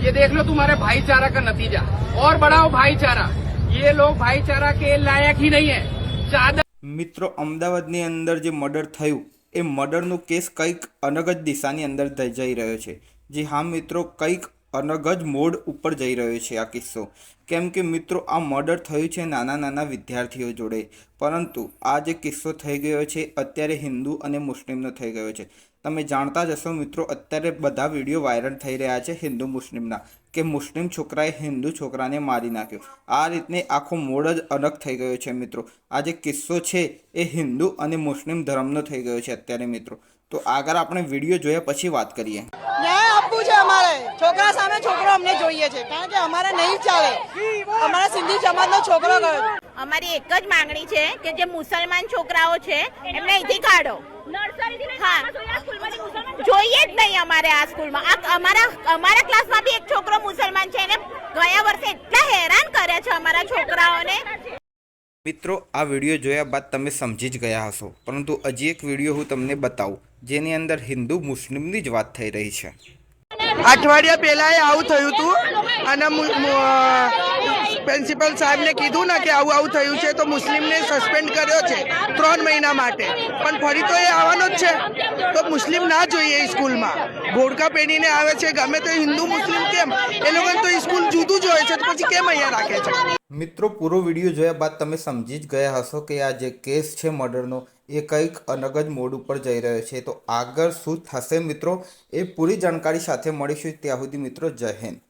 ये देख लो तुम्हारे भाईचारा का नतीजा। और बढ़ाओ भाईचारा। ये लोग भाईचारा के लायक ही नहीं है। चादर મિત્રો અમદાવાદની અંદર જે મર્ડર થયું એ મર્ડરનો કેસ કંઈક અલગ જ દિશાની અંદર જઈ રહ્યો છે। જી હા મિત્રો, કંઈક અલગ જ મોડ ઉપર જઈ રહ્યો છે આ કિસ્સો। કેમ કે મિત્રો આ મર્ડર થયું છે નાના નાના વિદ્યાર્થીઓ જોડે, પરંતુ આ જે કિસ્સો થઈ ગયો છે અત્યારે હિન્દુ અને મુસ્લિમનો થઈ ગયો છે। તમે જાણતા જ હશો મિત્રો, અત્યારે બધા વિડીયો વાયરલ થઈ રહ્યા છે હિન્દુ મુસ્લિમના, કે મુસ્લિમ છોકરાએ હિન્દુ છોકરાને મારી નાખ્યો। આ રીતને આખો મોડ જ અલગ થઈ ગયો છે મિત્રો। આ જે કિસ્સો છે એ હિન્દુ અને મુસ્લિમ ધર્મનો થઈ ગયો છે અત્યારે મિત્રો। તો આગળ આપણે વિડીયો જોયા પછી વાત કરીએ। ન્યાય આપવું છે અમારે, છોકરા સામે છોકરો અમને જોઈએ છે, કારણ કે અમારે નહીં ચાલે। અમારા સિંધી સમાજનો છોકરો ગયો। અમારી એક જ માંગણી છે કે જે મુસલમાન છોકરાઓ છે એમને અહીંથી કાઢો। હા, જોઈએ જ નહીં અમારે આ સ્કૂલમાં। અમારા ક્લાસમાં બી એક છોકરો મુસલમાન છે, એને ગયા વર્ષે એટલા હેરાન કરે છે અમારા છોકરાઓને। મિત્રો આ વિડીયો જોયા બાદ તમે સમજી જ ગયા હશો, પરંતુ હજી એક વિડીયો હું તમને બતાવું જેની અંદર હિન્દુ મુસ્લિમની જ વાત થઈ રહી છે। અઠવાડિયા પહેલા આવું થયું હતું અને પ્રિન્સિપલ સાહેબને કીધું ને કે આવું થયું છે તો મુસ્લિમને સસ્પેન્ડ કર્યો છે 3 મહિના માટે, પણ ફરી તો એ આવવાનો જ છે। તો મુસ્લિમ ના જોઈએ સ્કૂલમાં, ઘોડકા પહેરીને આવે છે, ગમે તો હિન્દુ મુસ્લિમ કેમ, એ લોકોને તો સ્કૂલ જુદું જ હોય છે, તો પછી કેમ અહીંયા રાખે છે? મિત્રો પૂરો વિડીયો જોયા બાદ તમે સમજી જ ગયા હશો કે આ જે કેસ છે મર્ડરનો એ કંઈક અલગ જ મોડ ઉપર જઈ રહ્યો છે। તો આગળ શું થશે મિત્રો એ પૂરી જાણકારી સાથે મળીશું। ત્યાં સુધી મિત્રો જય હિન્દ।